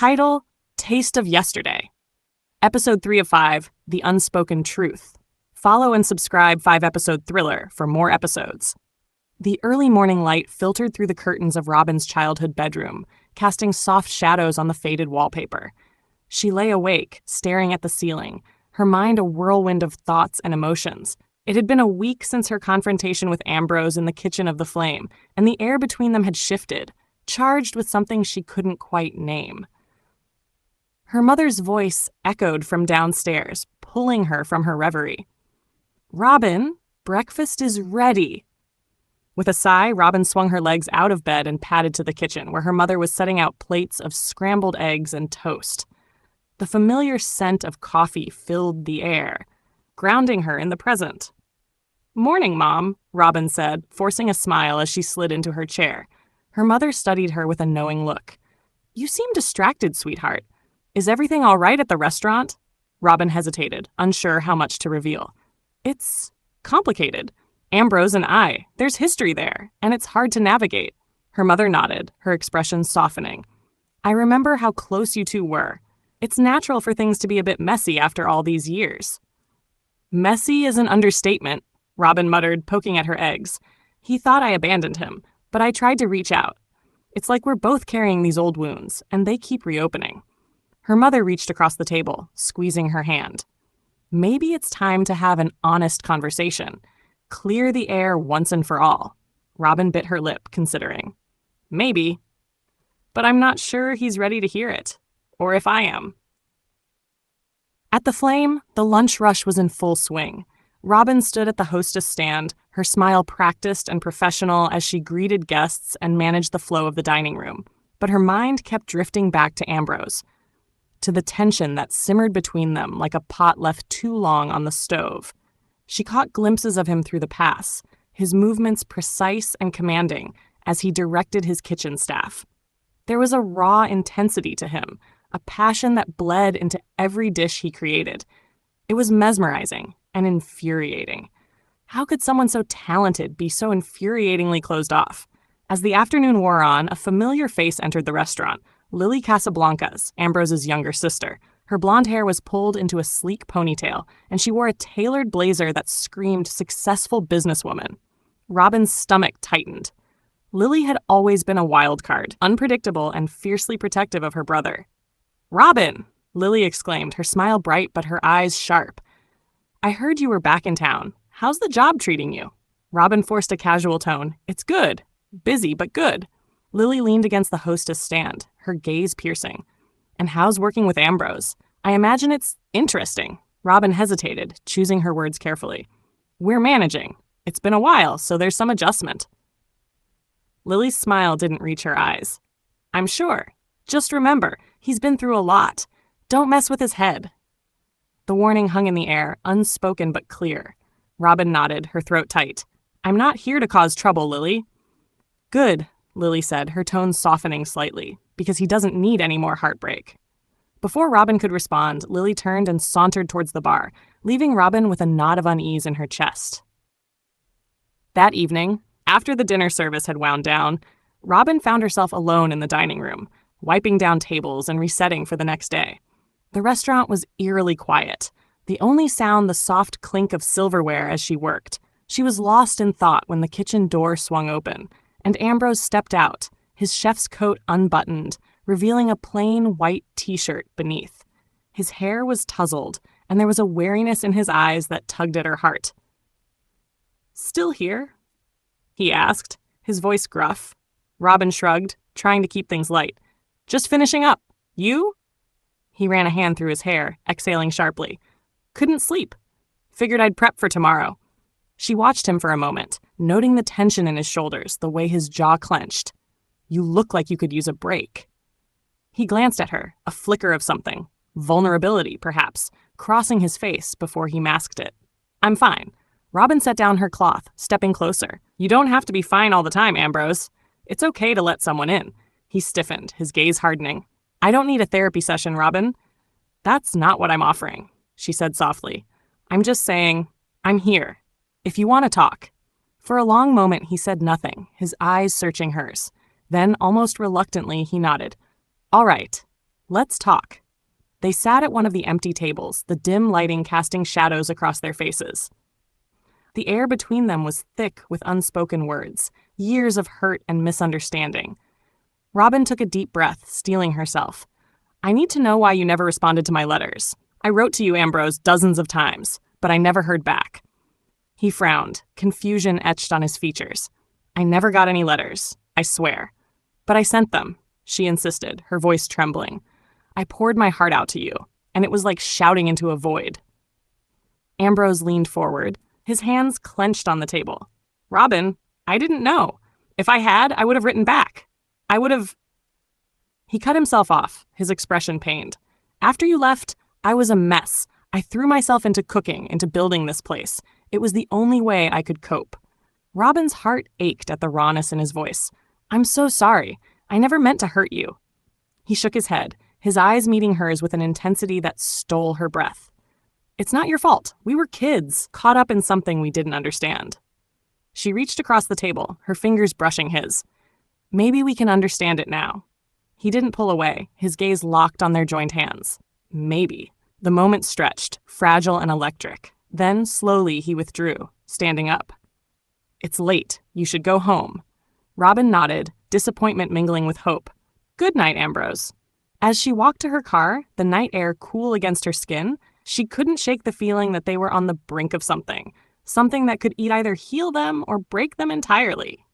Title: Taste of Yesterday. Episode 3 of 5, The Unspoken Truth. Follow and subscribe 5-episode thriller for more episodes. The early morning light filtered through the curtains of Robin's childhood bedroom, casting soft shadows on the faded wallpaper. She lay awake, staring at the ceiling, her mind a whirlwind of thoughts and emotions. It had been a week since her confrontation with Ambrose in the kitchen of the flame, and the air between them had shifted, charged with something she couldn't quite name. Her mother's voice echoed from downstairs, pulling her from her reverie. "Robin, breakfast is ready." With a sigh, Robin swung her legs out of bed and padded to the kitchen, where her mother was setting out plates of scrambled eggs and toast. The familiar scent of coffee filled the air, grounding her in the present. "Morning, Mom," Robin said, forcing a smile as she slid into her chair. Her mother studied her with a knowing look. "You seem distracted, sweetheart. Is everything all right at the restaurant?" Robin hesitated, unsure how much to reveal. "It's complicated. Ambrose and I, there's history there, and it's hard to navigate." Her mother nodded, her expression softening. "I remember how close you two were. It's natural for things to be a bit messy after all these years." "Messy is an understatement," Robin muttered, poking at her eggs. "He thought I abandoned him, but I tried to reach out. It's like we're both carrying these old wounds, and they keep reopening." Her mother reached across the table, squeezing her hand. "Maybe it's time to have an honest conversation. Clear the air once and for all." Robin bit her lip, considering. "Maybe. But I'm not sure he's ready to hear it. Or if I am." At the Flame, the lunch rush was in full swing. Robin stood at the hostess stand, her smile practiced and professional as she greeted guests and managed the flow of the dining room. But her mind kept drifting back to Ambrose, to the tension that simmered between them like a pot left too long on the stove. She caught glimpses of him through the pass, his movements precise and commanding as he directed his kitchen staff. There was a raw intensity to him, a passion that bled into every dish he created. It was mesmerizing and infuriating. How could someone so talented be so infuriatingly closed off? As the afternoon wore on, a familiar face entered the restaurant, Lily Casablancas, Ambrose's younger sister. Her blonde hair was pulled into a sleek ponytail, and she wore a tailored blazer that screamed successful businesswoman. Robin's stomach tightened. Lily had always been a wild card, unpredictable and fiercely protective of her brother. "Robin!" Lily exclaimed, her smile bright but her eyes sharp. "I heard you were back in town. How's the job treating you?" Robin forced a casual tone. "It's good. Busy, but good." Lily leaned against the hostess stand, her gaze piercing. "And how's working with Ambrose? I imagine it's interesting." Robin hesitated, choosing her words carefully. "We're managing. It's been a while, so there's some adjustment." Lily's smile didn't reach her eyes. "I'm sure. Just remember, he's been through a lot. Don't mess with his head." The warning hung in the air, unspoken but clear. Robin nodded, her throat tight. "I'm not here to cause trouble, Lily." "Good," Lily said, her tone softening slightly, "because he doesn't need any more heartbreak." Before Robin could respond, Lily turned and sauntered towards the bar, leaving Robin with a knot of unease in her chest. That evening, after the dinner service had wound down, Robin found herself alone in the dining room, wiping down tables and resetting for the next day. The restaurant was eerily quiet, the only sound the soft clink of silverware as she worked. She was lost in thought when the kitchen door swung open, and Ambrose stepped out, his chef's coat unbuttoned, revealing a plain white t-shirt beneath. His hair was tousled, and there was a wariness in his eyes that tugged at her heart. "Still here?" he asked, his voice gruff. Robin shrugged, trying to keep things light. "Just finishing up. You?" He ran a hand through his hair, exhaling sharply. "Couldn't sleep. Figured I'd prep for tomorrow." She watched him for a moment, noting the tension in his shoulders, the way his jaw clenched. "You look like you could use a break." He glanced at her, a flicker of something, vulnerability perhaps, crossing his face before he masked it. "I'm fine." Robin set down her cloth, stepping closer. "You don't have to be fine all the time, Ambrose. It's okay to let someone in." He stiffened, his gaze hardening. "I don't need a therapy session, Robin." "That's not what I'm offering," she said softly. "I'm just saying, I'm here. If you want to talk." For a long moment, he said nothing, his eyes searching hers. Then, almost reluctantly, he nodded. "All right, Let's talk. They sat at one of the empty tables, the dim lighting casting shadows across their faces. The air between them was thick with unspoken words, years of hurt and misunderstanding. Robin took a deep breath, steeling herself. I need to know why you never responded to my letters. I wrote to you, Ambrose, dozens of times, but I never heard back. He frowned, confusion etched on his features. I never got any letters, I swear. But I sent them, she insisted, her voice trembling. I poured my heart out to you, and it was like shouting into a void. Ambrose leaned forward, his hands clenched on the table. Robin, I didn't know. If I had, I would have written back. I would have... He cut himself off, his expression pained. After you left, I was a mess. I threw myself into cooking, into building this place. It was the only way I could cope. Robin's heart ached at the rawness in his voice. I'm so sorry. I never meant to hurt you. He shook his head, his eyes meeting hers with an intensity that stole her breath. It's not your fault. We were kids, caught up in something we didn't understand. She reached across the table, her fingers brushing his. Maybe we can understand it now. He didn't pull away, his gaze locked on their joined hands. Maybe. The moment stretched, fragile and electric. Then, slowly, he withdrew, standing up. It's late. You should go home. Robin nodded, disappointment mingling with hope. Good night, Ambrose. As she walked to her car, the night air cool against her skin, she couldn't shake the feeling that they were on the brink of something that could either heal them or break them entirely.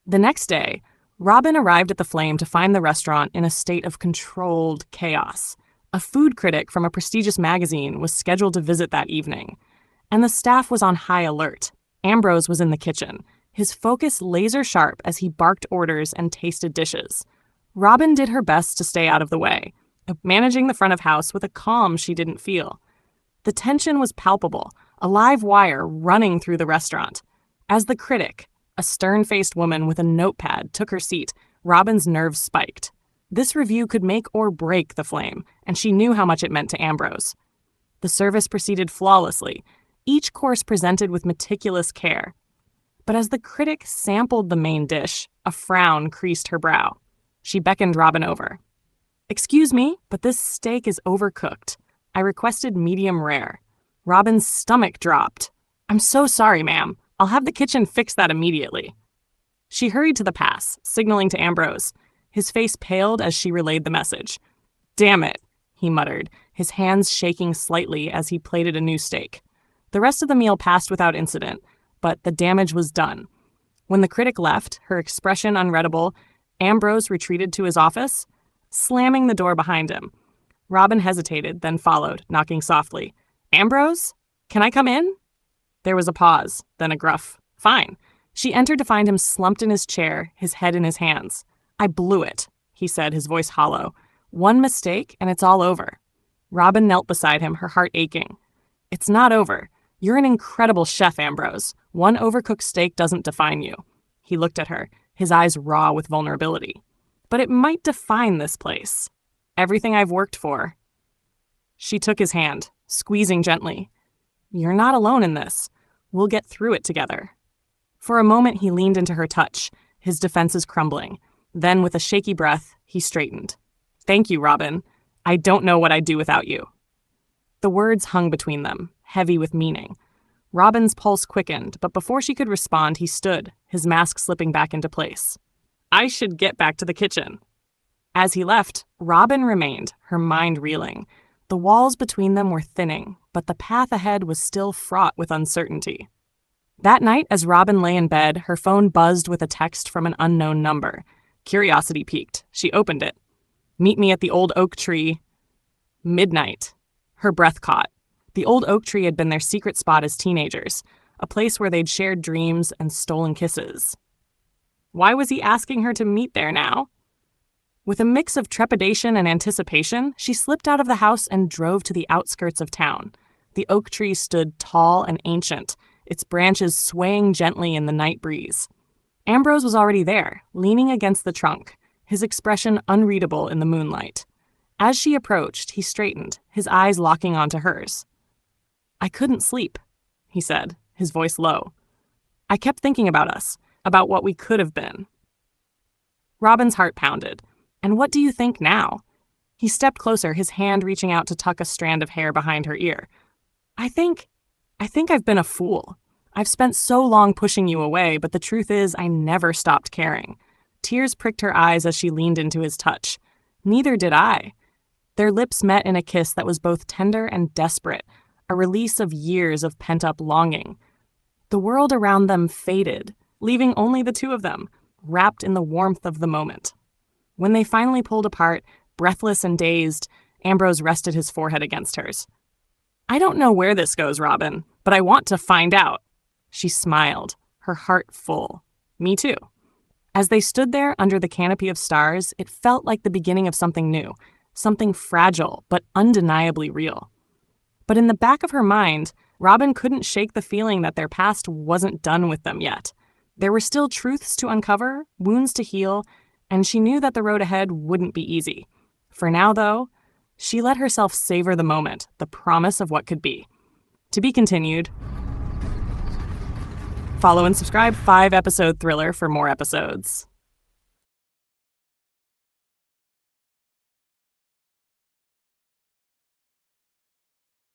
The next day, Robin arrived at the Flame to find the restaurant in a state of controlled chaos. A food critic from a prestigious magazine was scheduled to visit that evening, and the staff was on high alert. Ambrose was in the kitchen, his focus laser-sharp as he barked orders and tasted dishes. Robin did her best to stay out of the way, managing the front of house with a calm she didn't feel. The tension was palpable, a live wire running through the restaurant. As the critic, a stern-faced woman with a notepad, took her seat, Robin's nerves spiked. This review could make or break the Flame, and she knew how much it meant to Ambrose. The service proceeded flawlessly, each course presented with meticulous care. But as the critic sampled the main dish, a frown creased her brow. She beckoned Robin over. Excuse me, but this steak is overcooked. I requested medium rare. Robin's stomach dropped. I'm so sorry, ma'am. I'll have the kitchen fix that immediately. She hurried to the pass, signaling to Ambrose. His face paled as she relayed the message. Damn it, he muttered, his hands shaking slightly as he plated a new steak. The rest of the meal passed without incident, but the damage was done. When the critic left, her expression unreadable, Ambrose retreated to his office, slamming the door behind him. Robin hesitated, then followed, knocking softly. Ambrose? Can I come in? There was a pause, then a gruff, fine. She entered to find him slumped in his chair, his head in his hands. I blew it, he said, his voice hollow. One mistake, and it's all over. Robin knelt beside him, her heart aching. It's not over. You're an incredible chef, Ambrose. One overcooked steak doesn't define you. He looked at her, his eyes raw with vulnerability. But it might define this place. Everything I've worked for. She took his hand, squeezing gently. You're not alone in this. We'll get through it together. For a moment, he leaned into her touch, his defenses crumbling. Then, with a shaky breath, he straightened. Thank you, Robin. I don't know what I'd do without you. The words hung between them, heavy with meaning. Robin's pulse quickened, but before she could respond, he stood, his mask slipping back into place. I should get back to the kitchen. As he left, Robin remained, her mind reeling. The walls between them were thinning, but the path ahead was still fraught with uncertainty. That night, as Robin lay in bed, her phone buzzed with a text from an unknown number. Curiosity piqued. She opened it. Meet me at the old oak tree. Midnight. Her breath caught. The old oak tree had been their secret spot as teenagers, a place where they'd shared dreams and stolen kisses. Why was he asking her to meet there now? With a mix of trepidation and anticipation, she slipped out of the house and drove to the outskirts of town. The oak tree stood tall and ancient, its branches swaying gently in the night breeze. Ambrose was already there, leaning against the trunk, his expression unreadable in the moonlight. As she approached, he straightened, his eyes locking onto hers. I couldn't sleep, he said, his voice low. I kept thinking about us, about what we could have been. Robin's heart pounded. And what do you think now? He stepped closer, his hand reaching out to tuck a strand of hair behind her ear. I think I've been a fool. I've spent so long pushing you away, but the truth is I never stopped caring. Tears pricked her eyes as she leaned into his touch. Neither did I. Their lips met in a kiss that was both tender and desperate, a release of years of pent-up longing. The world around them faded, leaving only the two of them, wrapped in the warmth of the moment. When they finally pulled apart, breathless and dazed, Ambrose rested his forehead against hers. I don't know where this goes, Robin, but I want to find out. She smiled, her heart full. Me too. As they stood there under the canopy of stars, it felt like the beginning of something new, something fragile but undeniably real. But in the back of her mind, Robin couldn't shake the feeling that their past wasn't done with them yet. There were still truths to uncover, wounds to heal, and she knew that the road ahead wouldn't be easy. For now, though, she let herself savor the moment, the promise of what could be. To be continued. Follow and subscribe 5-episode thriller for more episodes.